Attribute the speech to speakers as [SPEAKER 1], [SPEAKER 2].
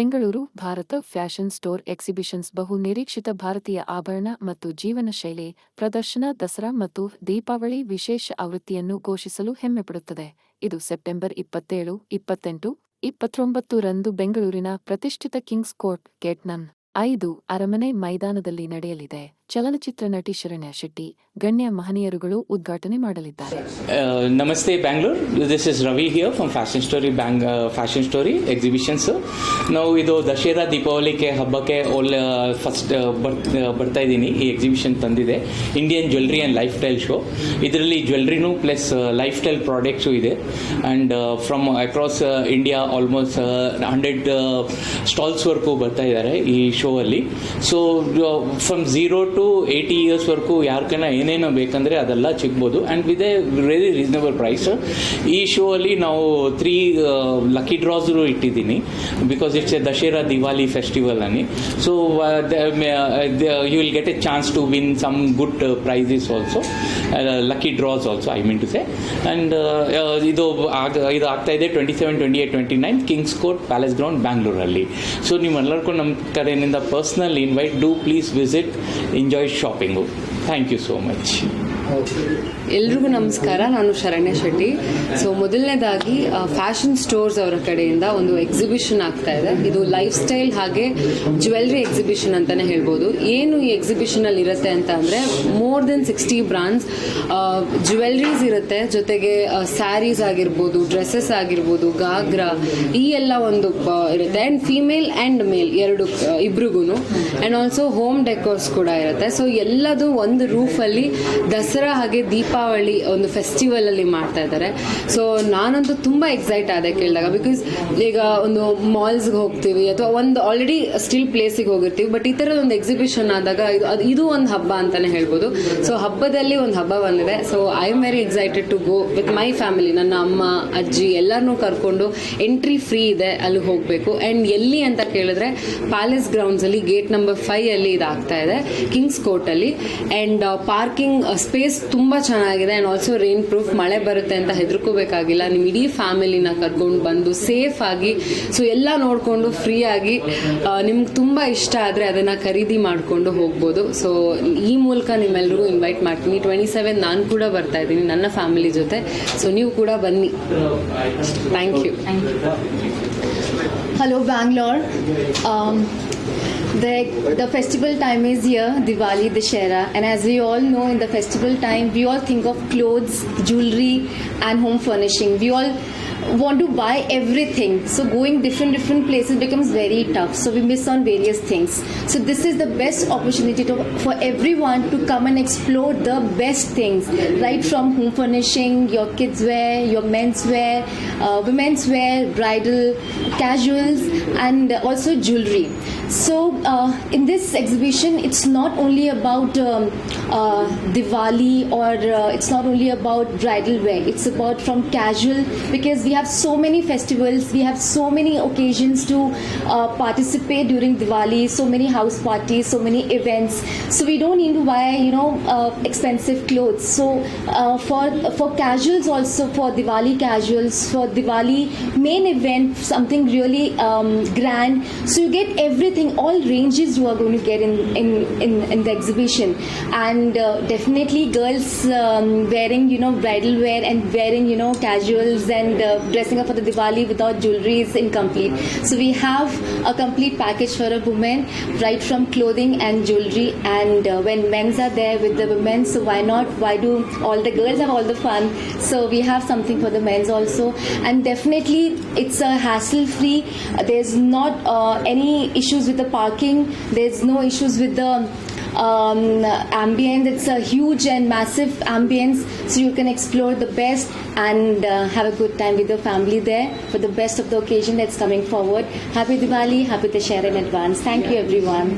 [SPEAKER 1] Bengaluru Bharat fashion store exhibitions ಬಹು ನಿರೀಕ್ಷಿತ ಭಾರತೀಯ ಆಭರಣ ಮತ್ತು ಜೀವನ ಶೈಲಿ ಪ್ರದರ್ಶನ ದಸರಾ ಮತ್ತು ದೀಪಾವಳಿ ವಿಶೇಷ ಆವೃತ್ತಿಯನ್ನು ಘೋಷಿಸಲು ಹೆಮ್ಮೆಪಡುತ್ತದೆ. ಇದು ಸೆಪ್ಟೆಂಬರ್ 27, 28, 29 ರಂದು ಬೆಂಗಳೂರಿನ ಪ್ರತಿಷ್ಠಿತ ಕಿಂಗ್ಸ್ ಕೋರ್ಟ್ ಗೇಟ್ ನಂ. 5 ಅರಮನೆ ಮೈದಾನದಲ್ಲಿ ನಡೆಯಲಿದೆ. ಚಲನಚಿತ್ರ ನಟಿ ಶರಣ್ಯ ಶೆಟ್ಟಿ, ಗಣ್ಯ ಮಹನೀಯರುಗಳು ಉದ್ಘಾಟನೆ ಮಾಡಲಿದ್ದಾರೆ.
[SPEAKER 2] ನಮಸ್ತೆ Bangalore, this is Ravi here from fashion story fashion story exhibitions. ನಾವು ಇದು ದಸರಾ ದೀಪಾವಳಿಗೆ ಹಬ್ಬಕ್ಕೆ ಫಸ್ಟ್ ಬರ್ತಾ ಇದ್ದೀನಿ. ಈ ಎಕ್ಸಿಬಿಷನ್ ತಂದಿದೆ Indian jewellery and life style show. ಇದರಲ್ಲಿ ಜ್ಯುವೆಲ್ರಿನೂ ಪ್ಲಸ್ ಲೈಫ್ ಸ್ಟೈಲ್ ಪ್ರಾಡಕ್ಟ್ಸು ಇದೆ. And from across India almost 100 ಸ್ಟಾಲ್ಸ್ವರೆಗೂ ಬರ್ತಾ ಇದ್ದಾರೆ ಈ ಶೋ ಅಲ್ಲಿ. ಸೊ ಫ್ರಮ್ 0 to 80 years ವರೆಗೂ ಯಾರ್ಕನ ಏನೇನೋ ಬೇಕಂದರೆ ಅದೆಲ್ಲ ಸಿಗ್ಬೋದು and with a very reasonable price. ಈ ಶೋ ಅಲ್ಲಿ ನಾವು 3 ಲಕ್ಕಿ ಡ್ರಾಸ್ ಇಟ್ಟಿದ್ದೀನಿ because it's a Dasara Diwali festival ಅನ್ನಿ. So you will get a chance to win some good prizes also, lucky draws also I mean to say. And ಇದು ಆಗ್ತಾ ಇದೆ 27, 28, 29 kings court palace ground ಬ್ಯಾಂಗ್ಳೂರಲ್ಲಿ. So ನೀವೆಲ್ಲರಿಗೂ ನಮ್ಮ ಕಡೆಯಿಂದ personal invite, do please visit, enjoy shopping. Thank you so much.
[SPEAKER 3] ಎಲ್ರಿಗೂ ನಮಸ್ಕಾರ, ನಾನು ಶರಣ್ಯ ಶೆಟ್ಟಿ. ಸೊ ಮೊದಲನೇದಾಗಿ ಫ್ಯಾಷನ್ ಸ್ಟೋರ್ಸ್ ಅವರ ಕಡೆಯಿಂದ ಒಂದು ಎಕ್ಸಿಬಿಷನ್ ಆಗ್ತಾ ಇದೆ. ಇದು ಲೈಫ್ ಸ್ಟೈಲ್ ಹಾಗೆ ಜ್ಯುವೆಲ್ರಿ ಎಕ್ಸಿಬಿಷನ್ ಅಂತಾನೆ ಹೇಳ್ಬೋದು. ಏನು ಈ ಎಕ್ಸಿಬಿಷನ್ ಅಲ್ಲಿ ಇರುತ್ತೆ ಅಂತ ಅಂದ್ರೆ ಮೋರ್ ದೆನ್ 60 ಬ್ರಾಂಡ್ಸ್ ಜ್ಯುವೆಲ್ರೀಸ್ ಇರುತ್ತೆ, ಜೊತೆಗೆ ಸ್ಯಾರೀಸ್ ಆಗಿರ್ಬೋದು, ಡ್ರೆಸ್ಸಸ್ ಆಗಿರ್ಬೋದು, ಗಾಗ್ರಾ, ಈ ಎಲ್ಲ ಒಂದು ಇರುತ್ತೆ. ಆ್ಯಂಡ್ ಫೀಮೇಲ್ ಆ್ಯಂಡ್ ಮೇಲ್ ಇಬ್ರಿಗೂ. ಆ್ಯಂಡ್ ಆಲ್ಸೋ ಹೋಮ್ ಡೆಕೋರ್ಸ್ ಕೂಡ ಇರುತ್ತೆ. ಸೊ ಎಲ್ಲದು ಒಂದು ರೂಫಲ್ಲಿ ದಸರಾ ಹಾಗೆ ದೀಪಾವಳಿ ಒಂದು ಫೆಸ್ಟಿವಲ್ ಅಲ್ಲಿ ಮಾಡ್ತಾ ಇದ್ದಾರೆ. ಸೊ ನಾನಂತೂ ತುಂಬಾ ಎಕ್ಸೈಟ್ ಆದೆ ಕೇಳಿದಾಗ. ಬಿಕಾಸ್ ಈಗ ಒಂದು ಮಾಲ್ಸ್ಗೆ ಹೋಗ್ತೀವಿ ಅಥವಾ ಒಂದು ಆಲ್ರೆಡಿ ಸ್ಟಿಲ್ ಪ್ಲೇಸಿಗೆ ಹೋಗಿರ್ತೀವಿ, ಬಟ್ ಈ ಥರದ ಒಂದು ಎಕ್ಸಿಬಿಷನ್ ಆದಾಗ ಇದು ಒಂದು ಹಬ್ಬ ಅಂತಾನೆ ಹೇಳ್ಬೋದು. ಸೊ ಹಬ್ಬದಲ್ಲಿ ಒಂದು ಹಬ್ಬ ಬಂದಿದೆ. So I am very excited to go with my family. ನನ್ನ ಅಮ್ಮ, ಅಜ್ಜಿ ಎಲ್ಲರನ್ನೂ ಕರ್ಕೊಂಡು, ಎಂಟ್ರಿ ಫ್ರೀ ಇದೆ, ಅಲ್ಲಿ ಹೋಗಬೇಕು. ಆ್ಯಂಡ್ ಎಲ್ಲಿ ಅಂತ ಕೇಳಿದ್ರೆ ಪ್ಯಾಲೇಸ್ ಗ್ರೌಂಡ್ಸ್ ಅಲ್ಲಿ ಗೇಟ್ ನಂಬರ್ 5 ಅಲ್ಲಿ ಇದಾಗ್ತಾ ಇದೆ, ಕಿಂಗ್ಸ್ ಕೋರ್ಟ್ ಅಲ್ಲಿ. ಆ್ಯಂಡ್ ಪಾರ್ಕಿಂಗ್ ಸ್ಪೇಸ್ ತುಂಬಾ ಚೆನ್ನಾಗಿದೆ. ಆ್ಯಂಡ್ ಆಲ್ಸೋ ರೈನ್ ಪ್ರೂಫ್, ಮಳೆ ಬರುತ್ತೆ ಅಂತ ಹೆದರ್ಕೋಬೇಕಾಗಿಲ್ಲ. ನಿಮ್ಮ ಇಡೀ ಫ್ಯಾಮಿಲಿನ ಕರ್ಕೊಂಡು ಬಂದು ಸೇಫ್ ಆಗಿ ಸೊ ಎಲ್ಲ ನೋಡಿಕೊಂಡು ಫ್ರೀ ಆಗಿ ನಿಮ್ಗೆ ತುಂಬ ಇಷ್ಟ ಆದರೆ ಅದನ್ನು ಖರೀದಿ ಮಾಡಿಕೊಂಡು ಹೋಗ್ಬೋದು. ಸೊ ಈ ಮೂಲಕ ನಿಮ್ಮೆಲ್ರಿಗೂ ಇನ್ವೈಟ್ ಮಾಡ್ತೀನಿ. 27 ನಾನು ಕೂಡ ಬರ್ತಾ ಇದ್ದೀನಿ ನನ್ನ ಫ್ಯಾಮಿಲಿ ಜೊತೆ. ಸೊ ನೀವು ಕೂಡ ಬನ್ನಿ. Thank you.
[SPEAKER 4] Hello Bangalore. The festival time is here, Diwali, Dussehra, and as we all know, in the festival time we all think of clothes, jewelry and home furnishing. We all want to buy everything, so going different places becomes very tough, so we miss on various things. So this is the best opportunity for everyone to come and explore the best things, right from home furnishing, your kids wear, your men's wear, women's wear, bridal, casuals, and also jewelry. So in this exhibition it's not only about Diwali or it's not only about bridal wear, it's about from casual, because we have so many festivals, we have so many occasions to participate during Diwali, so many house parties, so many events, so we don't need to buy expensive clothes. So for casuals also, for Diwali casuals, for Diwali main event, something really grand, so you get everything, all ranges you are going to get in the exhibition. And definitely girls wearing bridal wear and wearing casuals and dressing up for the Diwali without jewelry is incomplete. So we have a complete package for a woman, right from clothing and jewelry. And when men's are there with the women, so why do all the girls have all the fun? So we have something for the men's also. And definitely it's a hassle free. There's not any issues with the parking, there's no issues with the ambience. It's a huge and massive ambience, so you can explore the best and have a good time with your family there for the best of the occasion that's coming forward. Happy Diwali, happy Dussehra in advance. Thank you everyone.